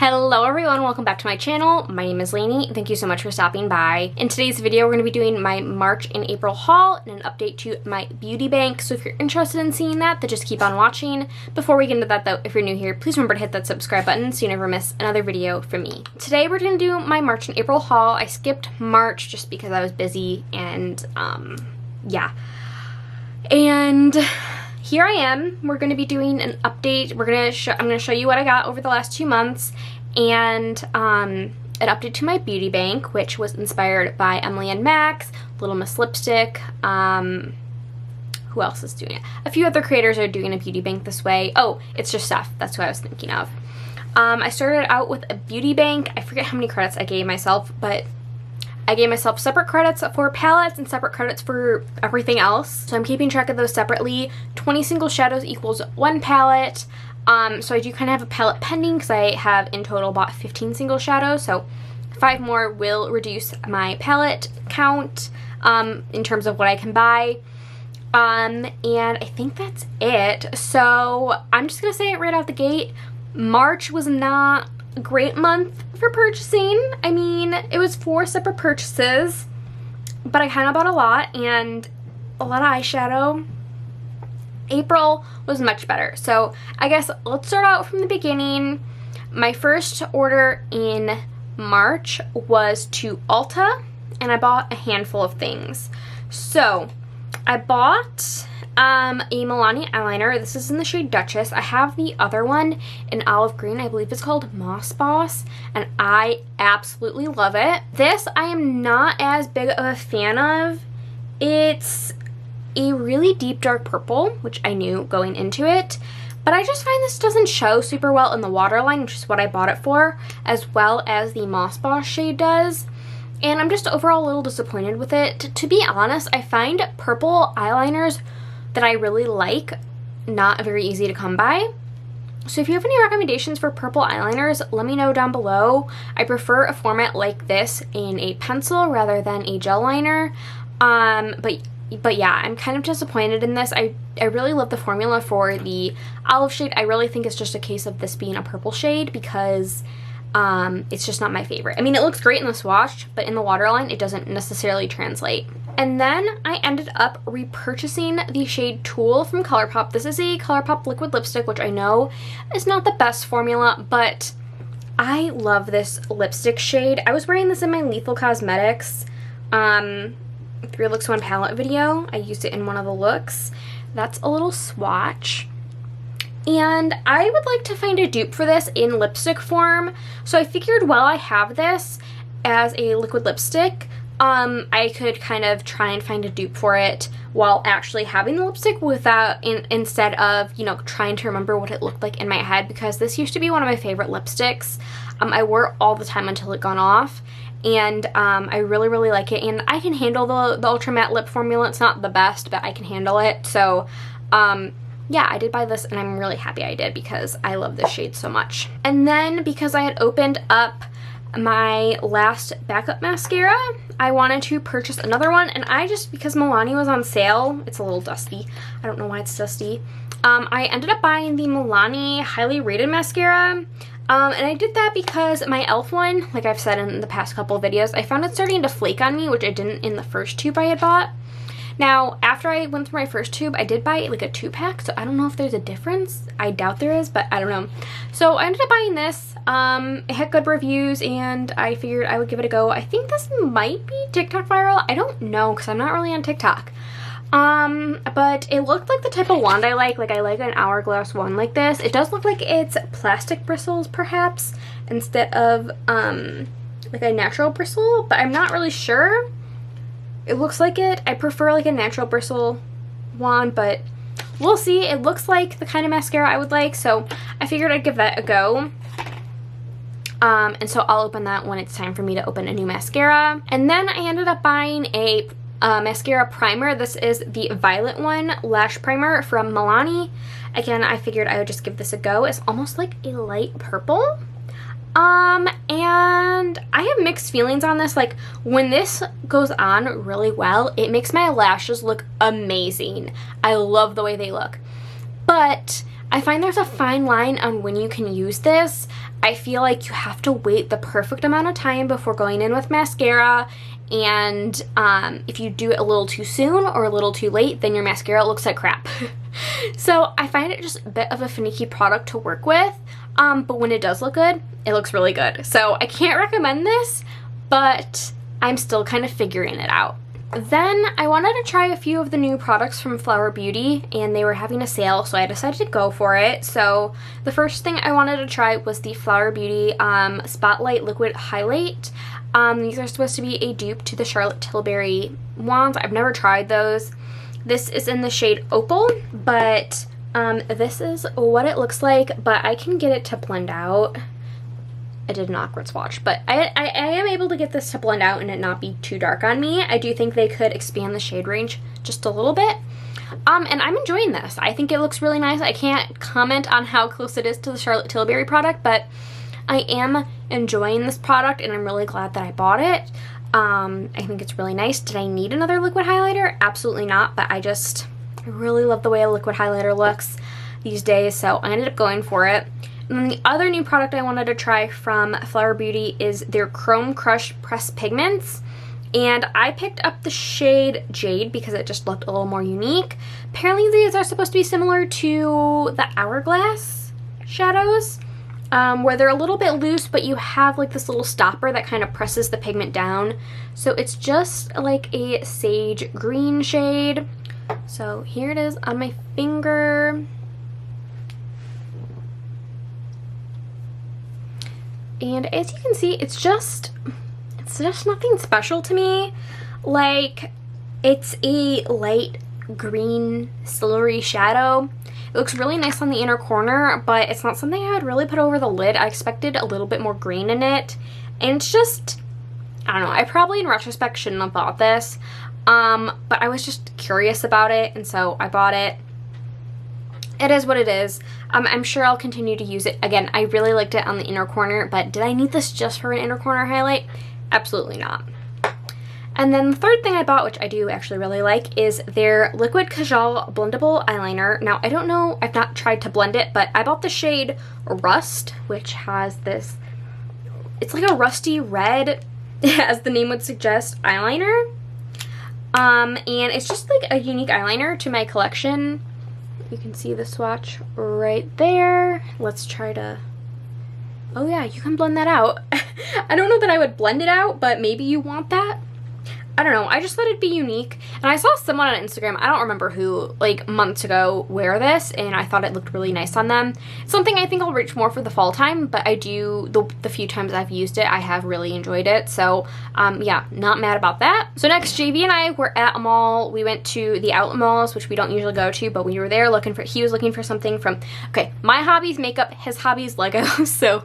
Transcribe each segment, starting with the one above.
Hello everyone, welcome back to my channel. My name is Lainey. Thank you so much for stopping by. In today's video, we're going to be doing my March and April haul and an update to my beauty bank. So if you're interested in seeing that, then just keep on watching. Before we get into that though, if you're new here, please remember to hit that subscribe button so you never miss another video from me. Today we're going to do my March and April haul. I skipped March just because I was busy and yeah. And here I am. We're going to be doing an update. I'm going to show you what I got over the last 2 months and an update to my beauty bank, which was inspired by Emily and Max, Little Miss Lipstick. Who else is doing it? A few other creators are doing a beauty bank this way. Oh, It's Just Stuff. That's what I was thinking of. I started out with a beauty bank. I forget how many credits I gave myself, but I gave myself separate credits for palettes and separate credits for everything else. So I'm keeping track of those separately. 20 single shadows equals 1 palette. So I do kind of have a palette pending because I have in total bought 15 single shadows. So 5 more will reduce my palette count in terms of what I can buy. And I think that's it. So I'm just going to say it right out the gate. March was not a great month for purchasing. I mean, it was 4 separate purchases, but I kind of bought a lot and a lot of eyeshadow. April was much better. So I guess let's start out from the beginning. My first order in March was to Ulta and I bought a handful of things. So I bought a Milani eyeliner. This is in the shade Duchess. I have the other one in olive green. I believe it's called Moss Boss, and I absolutely love it. This I am not as big of a fan of. It's a really deep dark purple, which I knew going into it, but I just find this doesn't show super well in the waterline, which is what I bought it for, as well as the Moss Boss shade does. And I'm just overall a little disappointed with it. To be honest, I find purple eyeliners that I really like not very easy to come by. So if you have any recommendations for purple eyeliners, let me know down below. I prefer a format like this in a pencil rather than a gel liner. But yeah, I'm kind of disappointed in this. I really love the formula for the olive shade. I really think it's just a case of this being a purple shade because it's just not my favorite. I mean, it looks great in the swatch, but in the waterline, it doesn't necessarily translate. And then I ended up repurchasing the shade Tool from Colourpop. This is a Colourpop liquid lipstick, which I know is not the best formula, but I love this lipstick shade. I was wearing this in my Lethal Cosmetics 3 Looks 1 Palette video. I used it in one of the looks. That's a little swatch. And I would like to find a dupe for this in lipstick form. So I figured while I have this as a liquid lipstick, I could kind of try and find a dupe for it while actually having the lipstick without, instead of, you know, trying to remember what it looked like in my head, because this used to be one of my favorite lipsticks. I wore it all the time until it gone off. And I really, really like it. And I can handle the Ultra Matte Lip formula. It's not the best, but I can handle it. So, yeah, I did buy this and I'm really happy I did because I love this shade so much. And then because I had opened up my last backup mascara, I wanted to purchase another one, and because Milani was on sale, it's a little dusty. I don't know why it's dusty. I ended up buying the Milani Highly Rated Mascara. And I did that because my e.l.f. one, like I've said in the past couple of videos, I found it starting to flake on me, which I didn't in the first tube I had bought. Now, after I went through my first tube, I did buy like a 2-pack, so I don't know if there's a difference. I doubt there is, but I don't know. So I ended up buying this. It had good reviews, and I figured I would give it a go. I think this might be TikTok viral. I don't know, because I'm not really on TikTok. But it looked like the type of wand I like. Like, I like an hourglass wand like this. It does look like it's plastic bristles, perhaps, instead of, like a natural bristle, but I'm not really sure. It looks like it. I prefer like a natural bristle wand, but we'll see. It looks like the kind of mascara I would like, so I figured I'd give that a go. And so I'll open that when it's time for me to open a new mascara. And then I ended up buying a mascara primer. This is the Violet One Lash Primer from Milani. Again, I figured I would just give this a go. It's almost like a light purple. And I have mixed feelings on this. Like, when this goes on really well, it makes my lashes look amazing. I love the way they look. But I find there's a fine line on when you can use this. I feel like you have to wait the perfect amount of time before going in with mascara, and if you do it a little too soon or a little too late, then your mascara looks like crap. So I find it just a bit of a finicky product to work with, but when it does look good, it looks really good. So I can't recommend this, but I'm still kind of figuring it out. Then I wanted to try a few of the new products from Flower Beauty, and they were having a sale, so I decided to go for it. So the first thing I wanted to try was the Flower Beauty Spotlight Liquid Highlight. These are supposed to be a dupe to the Charlotte Tilbury wands. I've never tried those. This is in the shade Opal, but this is what it looks like, but I can get it to blend out. I did an awkward swatch, but I am able to get this to blend out and it not be too dark on me. I do think they could expand the shade range just a little bit. And I'm enjoying this. I think it looks really nice. I can't comment on how close it is to the Charlotte Tilbury product, but I am enjoying this product and I'm really glad that I bought it. I think it's really nice. Did I need another liquid highlighter? Absolutely not, but I really love the way a liquid highlighter looks these days, so I ended up going for it. And then the other new product I wanted to try from Flower Beauty is their Chrome Crush Pressed Pigments. And I picked up the shade Jade because it just looked a little more unique. Apparently these are supposed to be similar to the Hourglass shadows, where they're a little bit loose, but you have like this little stopper that kind of presses the pigment down. So it's just like a sage green shade. So here it is on my finger. And as you can see, it's just nothing special to me. Like, it's a light green silvery shadow. It looks really nice on the inner corner, but it's not something I would really put over the lid. I expected a little bit more green in it. And it's just, I don't know, I probably in retrospect shouldn't have bought this. But I was just curious about it, and so I bought it. It is what it is. I'm sure I'll continue to use it. Again, I really liked it on the inner corner, but did I need this just for an inner corner highlight? Absolutely not. And then the third thing I bought, which I do actually really like, is their Liquid Cajal Blendable Eyeliner. Now, I don't know, I've not tried to blend it, but I bought the shade Rust, which has this, it's like a rusty red, as the name would suggest, eyeliner. And it's just like a unique eyeliner to my collection. You can see the swatch right there. Let's try to, oh yeah, you can blend that out. I don't know that I would blend it out, but maybe you want that. I don't know, I just thought it'd be unique. And I saw someone on Instagram, I don't remember who, like months ago, wear this, and I thought it looked really nice on them. It's something I think I'll reach more for the fall time, but I do, the few times I've used it, I have really enjoyed it. So yeah, not mad about that. So next, JV and I were at a mall. We went to the outlet malls, which we don't usually go to, but we were there looking for, he was looking for something from, okay, my hobby's makeup, his hobby's Lego. So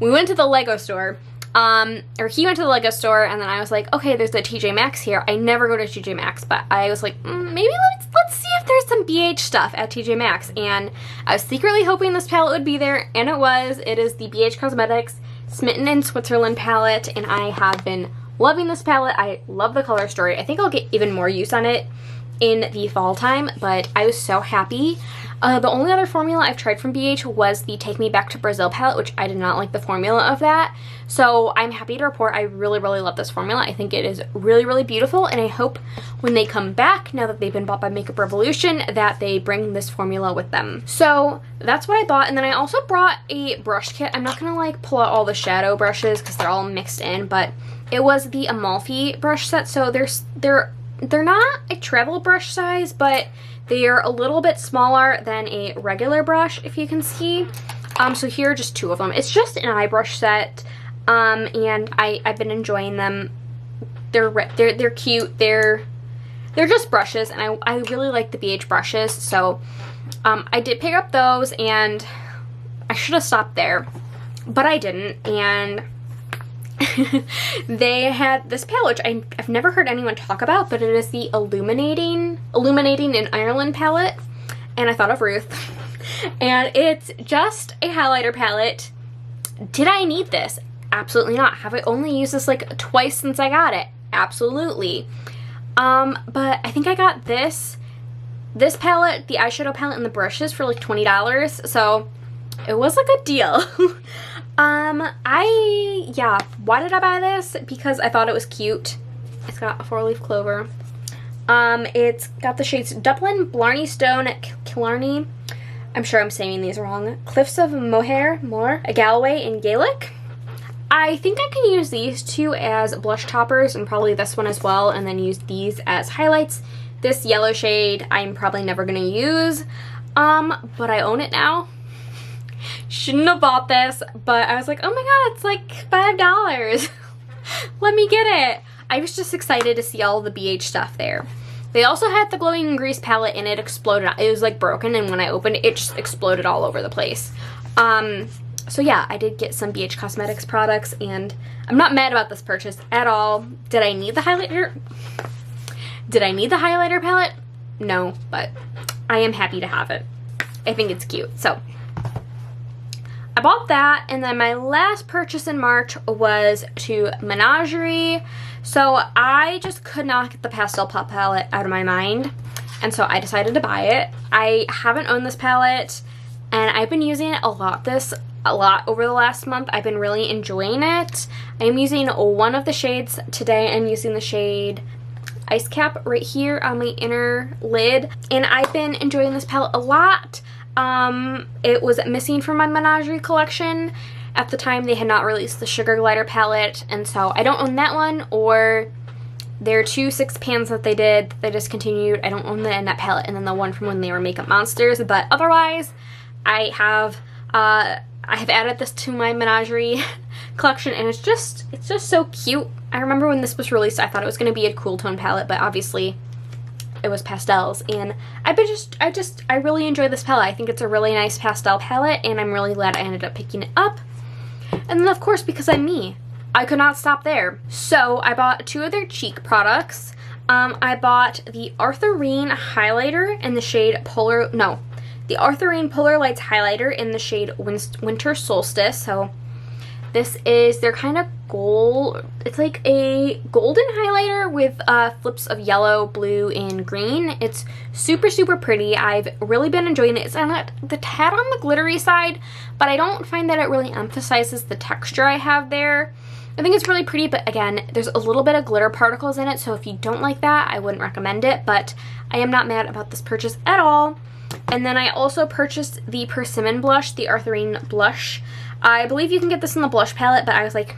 we went to the Lego store. Or he went to the Lego store, and then I was like, okay, there's a TJ Maxx here. I never go to TJ Maxx, but I was like, maybe let's see if there's some BH stuff at TJ Maxx. And I was secretly hoping this palette would be there, and it was. It is the BH Cosmetics Smitten in Switzerland palette, and I have been loving this palette. I love the color story. I think I'll get even more use on it in the fall time, but I was so happy. The only other formula I've tried from BH was the Take Me Back to Brazil palette, which I did not like the formula of that. So I'm happy to report I really, really love this formula. I think it is really, really beautiful, and I hope when they come back, now that they've been bought by Makeup Revolution, that they bring this formula with them. So that's what I bought, and then I also brought a brush kit. I'm not gonna like pull out all the shadow brushes because they're all mixed in, but it was the Amalfi Brush Set. So they're not a travel brush size, but they're a little bit smaller than a regular brush, if you can see. So here are just two of them. It's just an eye brush set, and I've been enjoying them. They're cute. They're just brushes, and I really like the BH brushes. So I did pick up those, and I should have stopped there, but I didn't. And they had this palette, which I've never heard anyone talk about, but it is the Illuminating in Ireland palette, and I thought of Ruth. And it's just a highlighter palette. Did I need this? Absolutely not. Have I only used this like twice since I got it? Absolutely. But I think I got this palette, the eyeshadow palette, and the brushes for like $20, so it was a good deal. Why did I buy this? Because I thought it was cute. It's got a 4-leaf clover. It's got the shades Dublin, Blarney Stone, Killarney, I'm sure I'm saying these wrong, Cliffs of Moher, Galway, and Gaelic. I think I can use these two as blush toppers and probably this one as well, and then use these as highlights. This yellow shade I'm probably never going to use, but I own it now. Shouldn't have bought this, but I was like, oh my god, it's like $5. Let me get it. I was just excited to see all the BH stuff there. They also had the Glowing Grease palette and it exploded. It was like broken, and when I opened it, it just exploded all over the place. So yeah, I did get some BH Cosmetics products, and I'm not mad about this purchase at all. Did I need the highlighter? Did I need the highlighter palette? No, but I am happy to have it. I think it's cute. So I bought that, and then my last purchase in March was to Menagerie. So I just could not get the Pastel Pop palette out of my mind, and so I decided to buy it. I haven't owned this palette, and I've been using it a lot over the last month. I've been really enjoying it. I'm using one of the shades today. I'm using the shade Ice Cap right here on my inner lid, and I've been enjoying this palette a lot. It was missing from my Menagerie collection. At the time, they had not released the Sugar Glider palette, and so I don't own that one, or there are 2 6 pans that they did that they discontinued. I don't own the Annette palette, and then the one from when they were Makeup Monsters, but otherwise, I have added this to my Menagerie collection, and it's just so cute. I remember when this was released, I thought it was going to be a cool tone palette, but obviously it was pastels, and I really enjoy this palette. I think it's a really nice pastel palette, and I'm really glad I ended up picking it up. And then of course, because I'm me, I could not stop there. So I bought 2 of their cheek products. I bought the Arthurine highlighter in the shade the Arthurine Polar Lights highlighter in the shade Winter Solstice. So this is their kind of gold, it's like a golden highlighter with flips of yellow, blue, and green. It's super, super pretty. I've really been enjoying it. It's not the tad on the glittery side, but I don't find that it really emphasizes the texture I have there. I think it's really pretty, but again, there's a little bit of glitter particles in it, so if you don't like that, I wouldn't recommend it, but I am not mad about this purchase at all. And then I also purchased the Persimmon blush, the Arthurine blush. I believe you can get this in the blush palette, but I was like,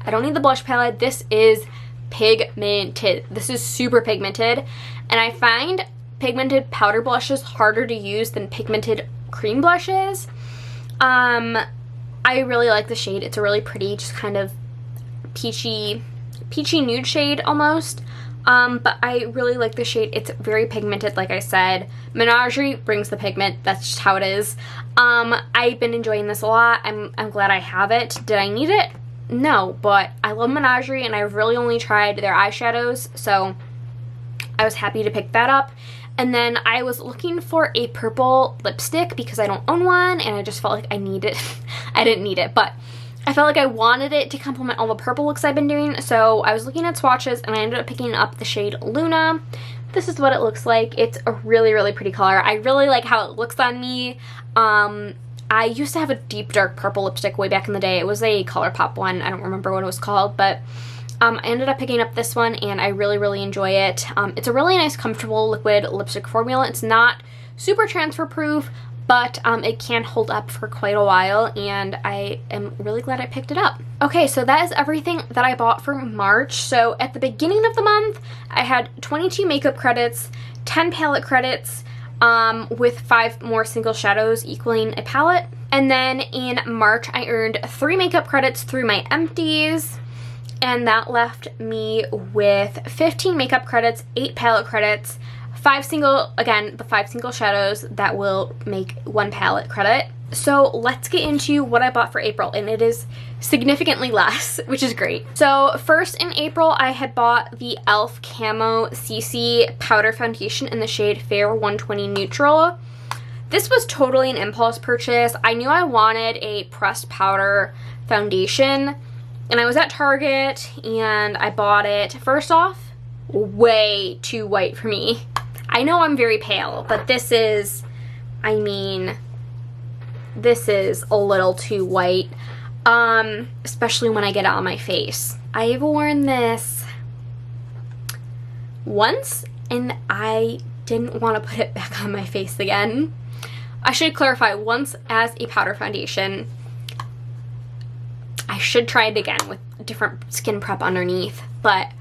I don't need the blush palette. This is pigmented. This is super pigmented, and I find pigmented powder blushes harder to use than pigmented cream blushes. I really like the shade. It's a really pretty, just kind of peachy nude shade almost. But I really like the shade. It's very pigmented, like I said. Menagerie brings the pigment. That's just how it is. I've been enjoying this a lot. I'm glad I have it. Did I need it? No, but I love Menagerie, and I've really only tried their eyeshadows, so I was happy to pick that up. And then I was looking for a purple lipstick because I don't own one, and I just felt like I needed it. I didn't need it, but I felt like I wanted it to complement all the purple looks I've been doing, so I was looking at swatches, and I ended up picking up the shade Luna. This is what it looks like. It's a really, really pretty color. I really like how it looks on me. I used to have a deep dark purple lipstick way back in the day. It was a Colourpop one. I don't remember what it was called, but I ended up picking up this one, and I really, really enjoy it. It's a really nice, comfortable liquid lipstick formula. It's not super transfer proof, but it can hold up for quite a while, and I am really glad I picked it up. Okay, so that is everything that I bought for March. So at the beginning of the month, I had 22 makeup credits, 10 palette credits, with 5 more single shadows equaling a palette. And then in March, I earned 3 makeup credits through my empties, and that left me with 15 makeup credits, 8 palette credits, 5 single shadows that will make 1 palette credit. So let's get into what I bought for April, and it is significantly less, which is great. So first in April, I had bought the e.l.f. Camo CC Powder Foundation in the shade Fair 120 Neutral. This was totally an impulse purchase. I knew I wanted a pressed powder foundation, and I was at Target, and I bought it. First off, way too white for me. I know I'm very pale, but this is, this is a little too white. especially when I get it on my face. I've worn this once and I didn't want to put it back on my face again. I should clarify, once as a powder foundation. I should try it again with different skin prep underneath, but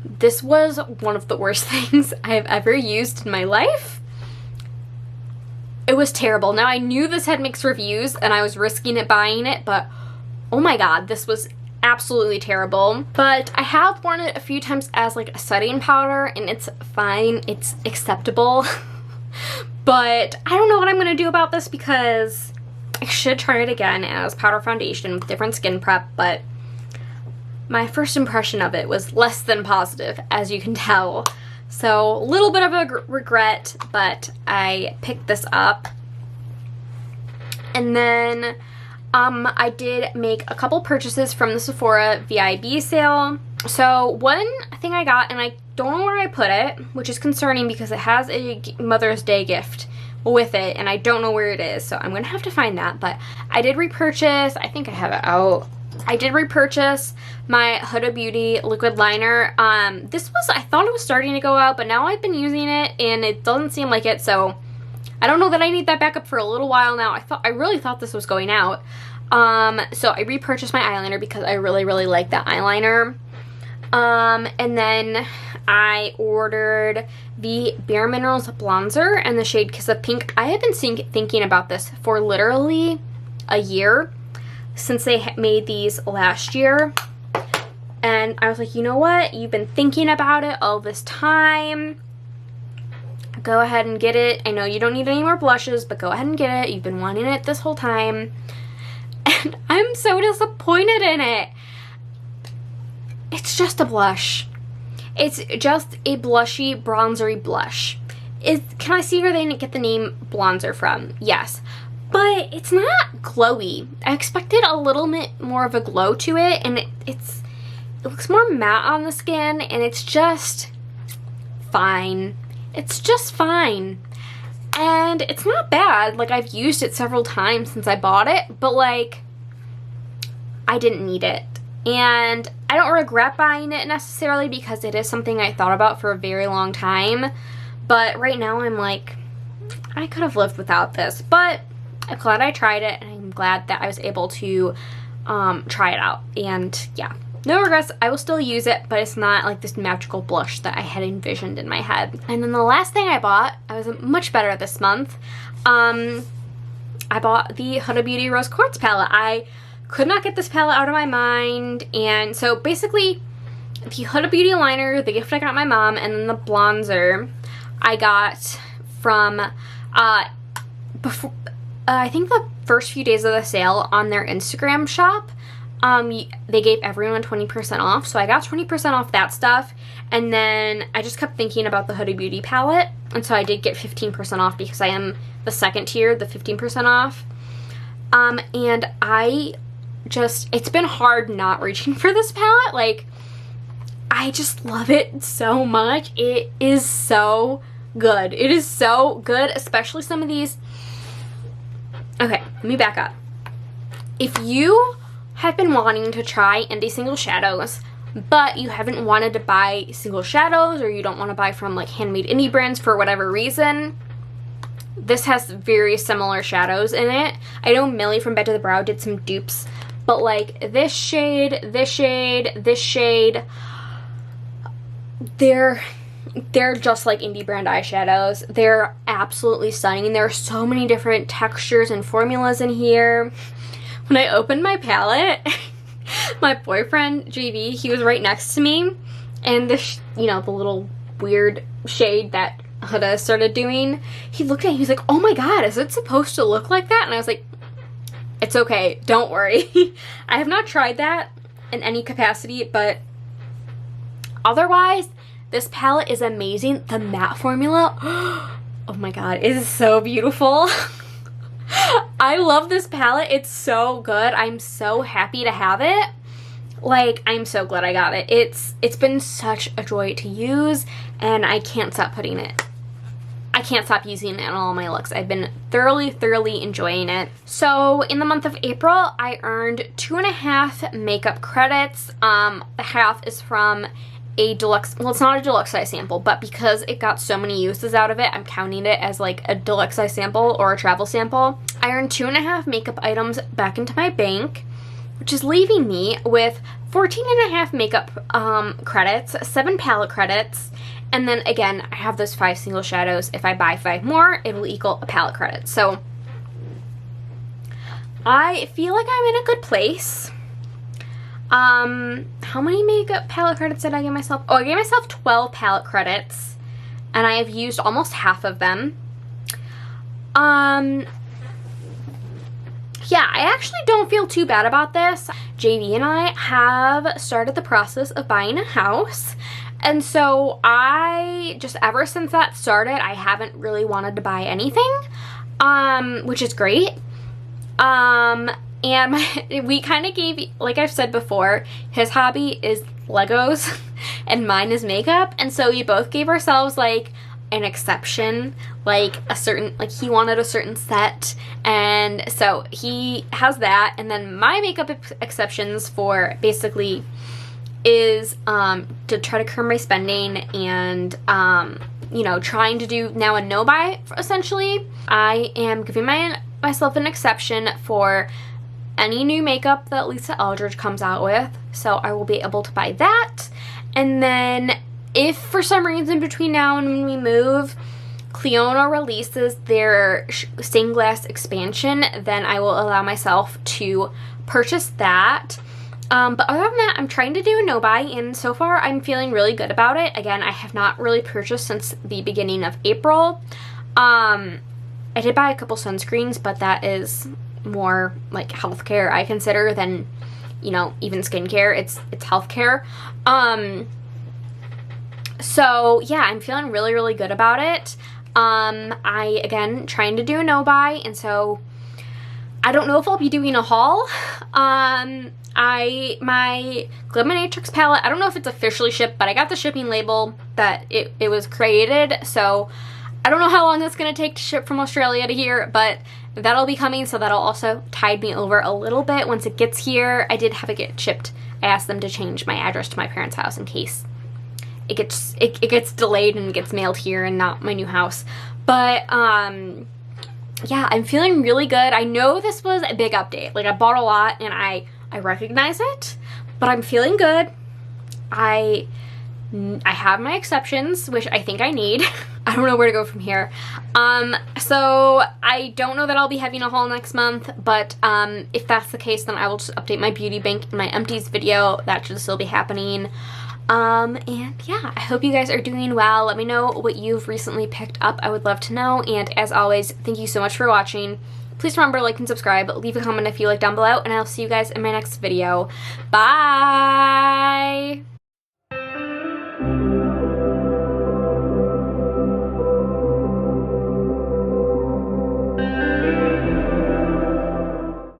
this was one of the worst things I have ever used in my life. It was terrible. Now, I knew this had mixed reviews and I was risking it buying it, but oh my god, this was absolutely terrible. But I have worn it a few times as like a setting powder and it's fine, it's acceptable. But I don't know what I'm going to do about this because I should try it again as powder foundation with different skin prep, but my first impression of it was less than positive, as you can tell. So a little bit of a regret, but I picked this up. And then I did make a couple purchases from the Sephora VIB sale. So one thing I got, and I don't know where I put it, which is concerning because it has a Mother's Day gift with it, and I don't know where it is, so I'm gonna have to find that. But I did repurchase, I think I have it out. I did repurchase my Huda Beauty liquid liner. This was, I thought it was starting to go out, but now I've been using it and it doesn't seem like it, so I don't know that I need that backup for a little while now. I really thought this was going out. So I repurchased my eyeliner because I really like that eyeliner. And then I ordered the Bare Minerals bronzer in the shade Kiss of Pink. I have been thinking about this for literally a year, since they made these last year. And I was like, you know what? You've been thinking about it all this time. Go ahead and get it. I know you don't need any more blushes, but go ahead and get it. You've been wanting it this whole time. And I'm so disappointed in it. It's just a blush. It's just a blushy, bronzery blush. Can I see where they didn't get the name bronzer from? Yes. But it's not glowy. I expected a little bit more of a glow to it, and it looks more matte on the skin, and it's just fine. It's just fine. And it's not bad. Like, I've used it several times since I bought it, but like, I didn't need it. And I don't regret buying it necessarily because it is something I thought about for a very long time. But right now I'm like, I could have lived without this. But I'm glad I tried it, and I'm glad that I was able to try it out. And yeah, no regrets. I will still use it, but it's not like this magical blush that I had envisioned in my head. And then the last thing I bought, I was much better this month. I bought the Huda Beauty Rose Quartz palette. I could not get this palette out of my mind, and so basically the Huda Beauty liner, the gift I got my mom, and then the bronzer I got from before, I think the first few days of the sale on their Instagram shop. They gave everyone 20% off, so I got 20% off that stuff, and then I just kept thinking about the Huda Beauty palette, and so I did get 15% off because I am the second tier, the 15% off. And it's been hard not reaching for this palette. Like, I just love it so much. It is so good. It is so good, especially some of these. Okay, let me back up. If you have been wanting to try indie single shadows, but you haven't wanted to buy single shadows, or you don't want to buy from like handmade indie brands for whatever reason, this has very similar shadows in it. I know Millie from Bed to the Brow did some dupes, but like this shade, this shade, this shade, they're just like indie brand eyeshadows. They're absolutely stunning. There are so many different textures and formulas in here. When I opened my palette, my boyfriend, JV, he was right next to me, and this, the little weird shade that Huda started doing, he looked at it, he was like, oh my god, is it supposed to look like that? And I was like, it's okay, don't worry. I have not tried that in any capacity, but otherwise, this palette is amazing. The matte formula, oh my god, it is so beautiful. I love this palette. It's so good. I'm so happy to have it. Like, I'm so glad I got it. It's been such a joy to use, and I can't stop putting it. I can't stop using it in all my looks. I've been thoroughly enjoying it. So in the month of April, I earned 2.5 makeup credits. The half is from a deluxe, well, it's not a deluxe size sample, but because it got so many uses out of it, I'm counting it as like a deluxe size sample or a travel sample. I earned 2.5 makeup items back into my bank, which is leaving me with 14.5 makeup credits, 7 palette credits, and then again, I have those 5 single shadows. If I buy 5 more, it will equal a palette credit. So I feel like I'm in a good place. How many makeup palette credits did I give myself? Oh, I gave myself 12 palette credits, and I have used almost half of them. Yeah, I actually don't feel too bad about this. JV and I have started the process of buying a house, and so I just, ever since that started, I haven't really wanted to buy anything, which is great. And we kind of gave, like I've said before, his hobby is Legos and mine is makeup, and so we both gave ourselves like an exception, like a certain, like he wanted a certain set, and so he has that. And then my makeup exceptions for basically is to try to curb my spending and you know, trying to do now a no buy essentially. I am giving myself an exception for any new makeup that Lisa Eldridge comes out with, so I will be able to buy that. And then if for some reason between now and when we move, Clionadh releases their stained glass expansion, then I will allow myself to purchase that. But other than that, I'm trying to do a no buy, and so far I'm feeling really good about it. Again, I have not really purchased since the beginning of April. I did buy a couple sunscreens, but that is more like healthcare, I consider, than, you know, even skincare. It's healthcare. So yeah, I'm feeling really good about it. I, again, trying to do a no buy, and so I don't know if I'll be doing a haul. My Gliminatrix palette, I don't know if it's officially shipped, but I got the shipping label that it was created, so I don't know how long it's going to take to ship from Australia to here, but that'll be coming, so that'll also tide me over a little bit once it gets here. I did have it get shipped. I asked them to change my address to my parents' house in case it gets delayed and gets mailed here and not my new house. But yeah, I'm feeling really good. I know this was a big update. Like, I bought a lot and I recognize it, but I'm feeling good. I have my exceptions, which I think I need. I don't know where to go from here. So I don't know that I'll be having a haul next month, but if that's the case, then I will just update my beauty bank in my empties video. That should still be happening. And yeah, I hope you guys are doing well. Let me know what you've recently picked up. I would love to know. And as always, thank you so much for watching. Please remember to like and subscribe. Leave a comment if you like down below, and I'll see you guys in my next video. Bye!